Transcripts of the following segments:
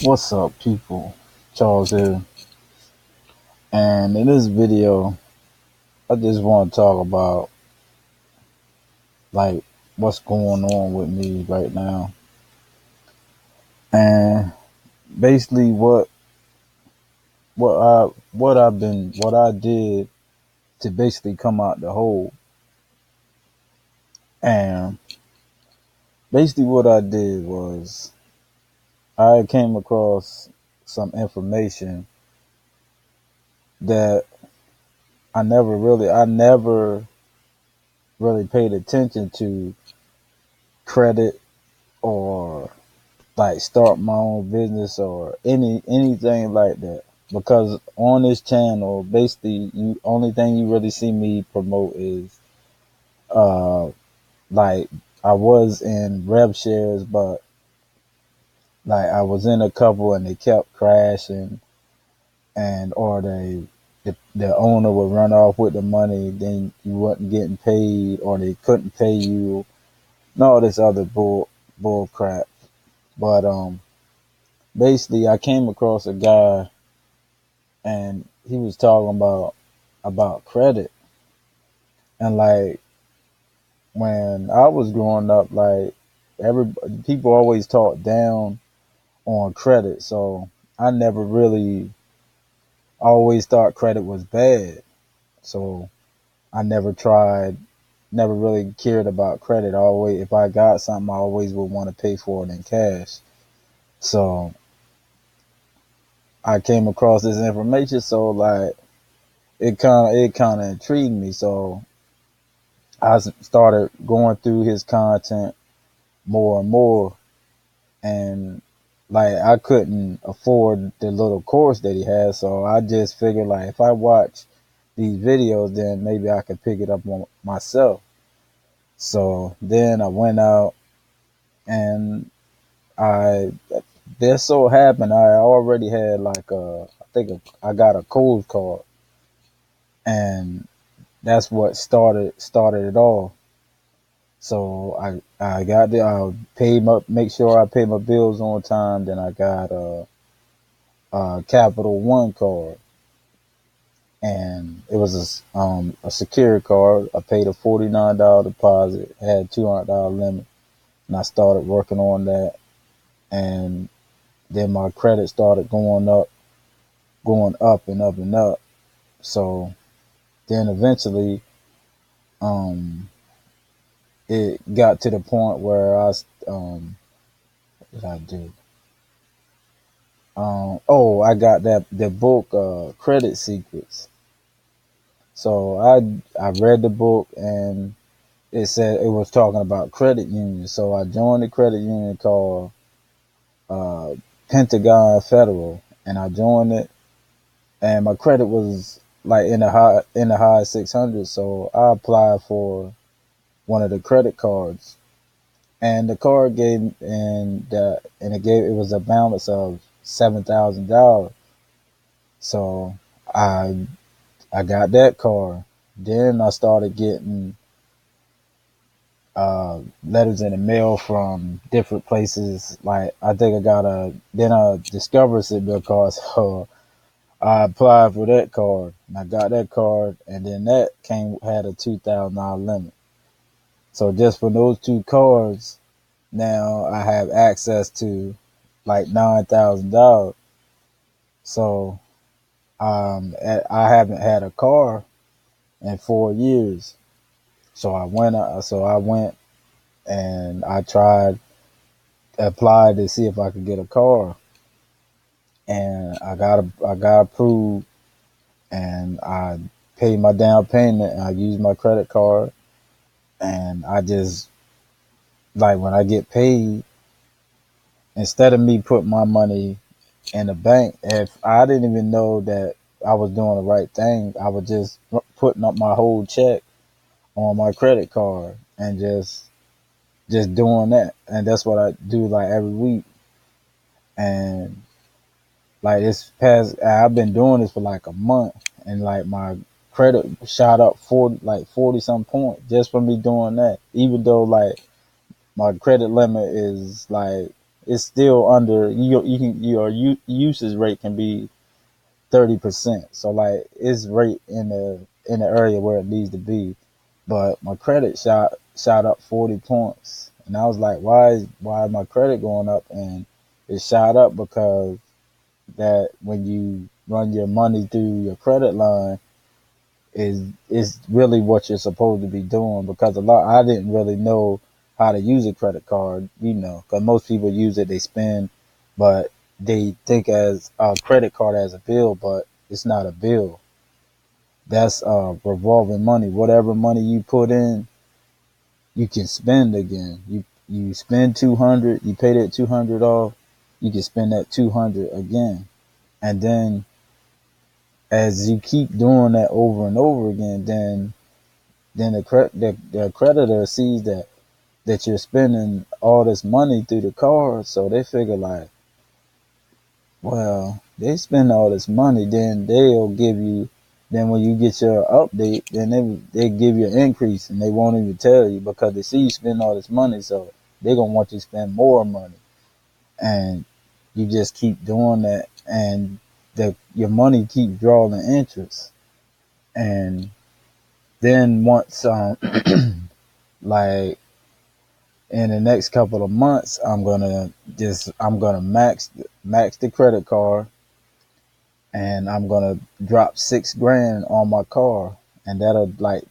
What's up, people? Charles here, and in this video, I just want to talk about like what's going on with me right now, and basically what I did to basically come out the hole, and basically what I did was I came across some information that I never really paid attention to credit or like start my own business or anything like that, because on this channel basically you only thing you really see me promote is uh like I was in rev shares, but like I was in a couple and they kept crashing, and or the owner would run off with the money, then you wasn't getting paid or they couldn't pay you and all this other bull crap. But basically I came across a guy, and he was talking about credit. And like when I was growing up, like every people always talk down on credit, so I never really always thought credit was bad. So I never really cared about credit. Always, if I got something, I always would want to pay for it in cash. So I came across this information, so like it kind of intrigued me. So I started going through his content more and more, and like I couldn't afford the little course that he had, so I just figured like if I watch these videos, then maybe I could pick it up on myself. So then I went out, and I this so happened I already had like I got a cold card, and that's what started it all. So I got there. I paid my make sure I paid my bills on time. Then I got a Capital One card, and it was a secure card. I paid a $49 deposit, had $200 limit, and I started working on that. And then my credit started going up and up and up. So then eventually, um, it got to the point where what did I do? I got the book, Credit Secrets. So I read the book, and it said it was talking about credit unions. So I joined the credit union called uh, Pentagon Federal, and I joined it, and my credit was like in the high 600s. So I applied for one of the credit cards, and the card it was a balance of $7,000. So I I got that card. Then I started getting letters in the mail from different places. Like I think I got then a Discover bill card. So I applied for that card, and I got that card, and then that had a $2,000 limit. So just for those two cards, now I have access to like $9,000. So I haven't had a car in 4 years. So I went and I applied to see if I could get a car, and I got approved, and I paid my down payment, and I used my credit card, and I just like when I get paid, instead of me putting my money in the bank, if I didn't even know that I was doing the right thing, I was just putting up my whole check on my credit card and just doing that, and that's what I do like every week. And like this past, I've been doing this for like a month, and like my credit shot up 40 some points just from me doing that. Even though like my credit limit is like it's still under your usage rate can be 30%. So like it's right in the area where it needs to be. But my credit shot up 40 points. And I was like, why is my credit going up? And it shot up because that when you run your money through your credit line is really what you're supposed to be doing, because I didn't really know how to use a credit card, because most people use it, they spend, but they think as a credit card as a bill, but it's not a bill. That's revolving money. Whatever money you put in, you can spend again. You spend 200, you pay that 200 off, you can spend that 200 again. And then as you keep doing that over and over again, then the creditor sees that you're spending all this money through the card, so they figure like, well, they spend all this money, then they'll give you. Then when you get your update, then they give you an increase, and they won't even tell you because they see you spend all this money, so they're gonna want you to spend more money, and you just keep doing that, and your money keeps drawing interest, and then once like in the next couple of months, I'm gonna max the credit card, and I'm gonna drop $6,000 on my car, and that'll like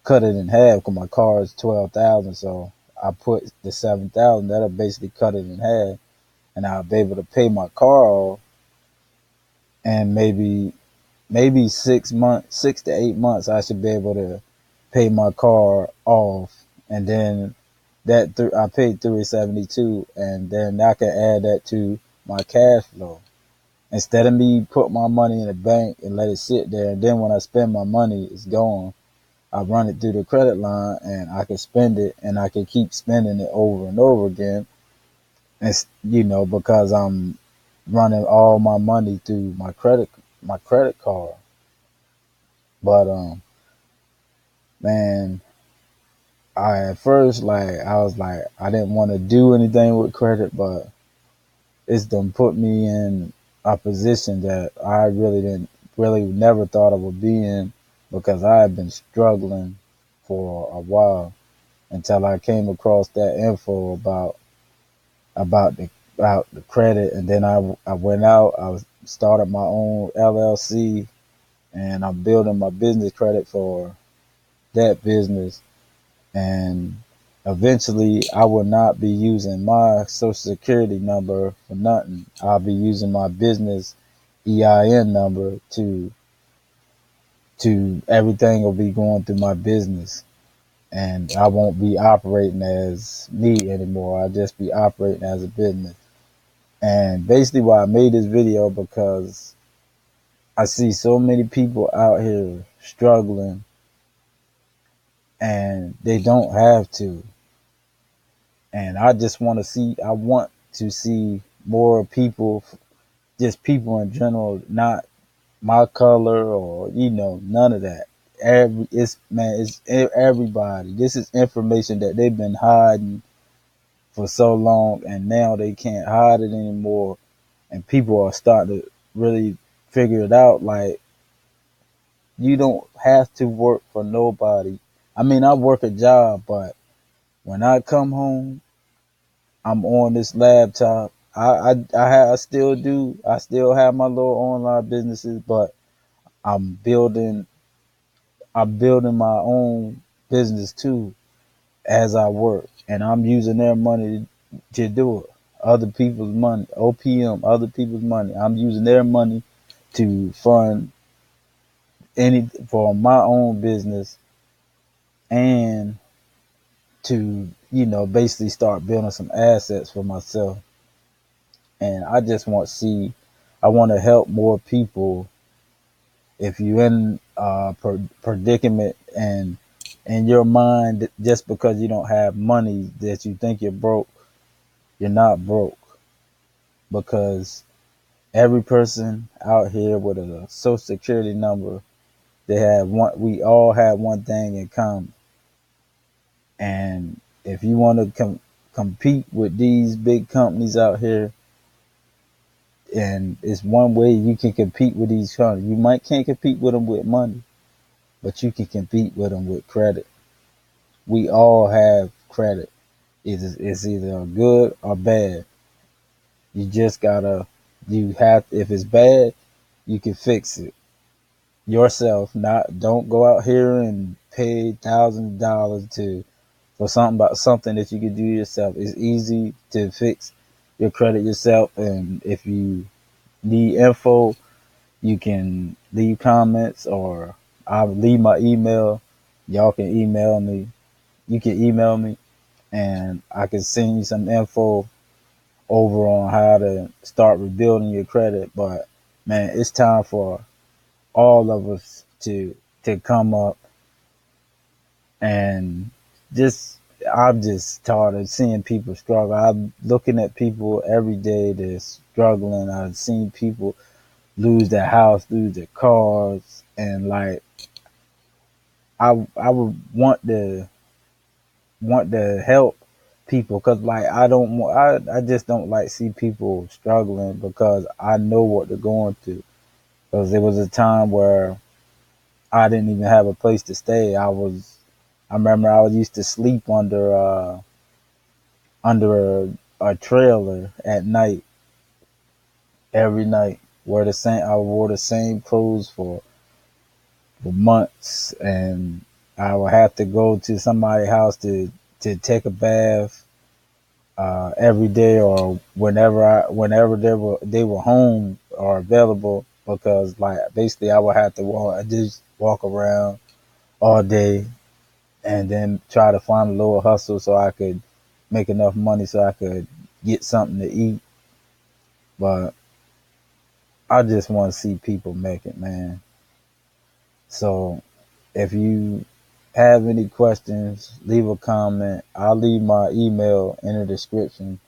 cut it in half because my car is 12,000. So I put the 7,000. That'll basically cut it in half, and I'll be able to pay my car off, and maybe 6 months, 6 to 8 months, I should be able to pay my car off, and then I paid $372, and then I can add that to my cash flow. Instead of me put my money in the bank and let it sit there, and then when I spend my money, it's gone. I run it through the credit line, and I can spend it, and I can keep spending it over and over again. It's, because I'm running all my money through my credit card. But man, at first, like, I was like, I didn't want to do anything with credit, but it's done put me in a position that I really never thought I would be in, because I had been struggling for a while until I came across that info about the credit. And then I went out, started my own LLC, and I'm building my business credit for that business. And eventually I will not be using my social security number for nothing. I'll be using my business EIN number to everything will be going through my business, and I won't be operating as me anymore. I'll just be operating as a business. And basically why I made this video, because I see so many people out here struggling and they don't have to. And I want to see more people, just people in general, not my color or, none of that. It's everybody. This is information that they've been hiding for so long, and now they can't hide it anymore. And people are starting to really figure it out. Like, you don't have to work for nobody. I mean, I work a job, but when I come home, I'm on this laptop. I still do. I still have my little online businesses, but I'm building my own business too as I work, and I'm using their money to do it. Other people's money, OPM, other people's money. I'm using their money to fund for my own business, and to, basically start building some assets for myself. And I want to help more people. If you're in a predicament, and in your mind, just because you don't have money that you think you're broke, you're not broke. Because every person out here with a social security number, we all have one thing in common. And if you want to compete with these big companies out here. And it's one way you can compete with these companies. You might can't compete with them with money, but you can compete with them with credit. We all have credit. It's either good or bad. You just gotta, if it's bad, you can fix it yourself. Don't go out here and pay $1,000 for something that you can do yourself. It's easy to fix your credit yourself. And if you need info, you can leave comments, or I'll leave my email. Y'all can email me. You can email me and I can send you some info over on how to start rebuilding your credit. But man, it's time for all of us to come up and I'm just tired of seeing people struggle. I'm looking at people every day that's struggling. I've seen people lose their house, lose their cars, and like I would want to help people, because like I just don't like see people struggling, because I know what they're going through. Because there was a time where I didn't even have a place to stay. I remember I used to sleep under a trailer at night, every night. I wore the same clothes for months, and I would have to go to somebody's house to take a bath every day, or whenever they were home or available, because like basically I would have to just walk around all day and then try to find a little hustle so I could make enough money so I could get something to eat. But I just want to see people make it, man. So if you have any questions, leave a comment. I'll leave my email in the description.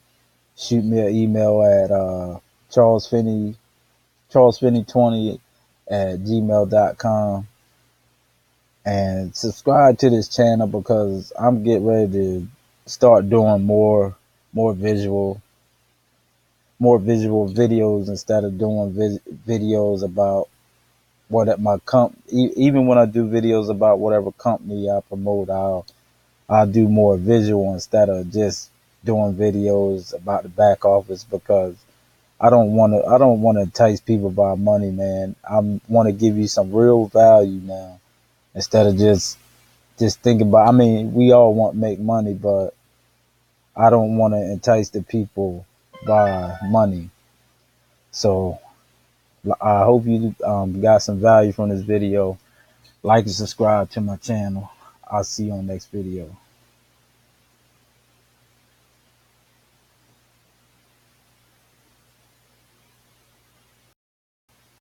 Shoot me an email at Charles Finney 20 at gmail.com, and subscribe to this channel, because I'm getting ready to start doing more visual videos, instead of doing videos about even when I do videos about whatever company I promote, I'll do more visual instead of just doing videos about the back office, because I don't want to entice people by money, man. I want to give you some real value now, instead of just thinking about, I mean, we all want to make money, but I don't want to entice the people by money. So I hope you got some value from this video. Like and subscribe to my channel. I'll see you on the next video.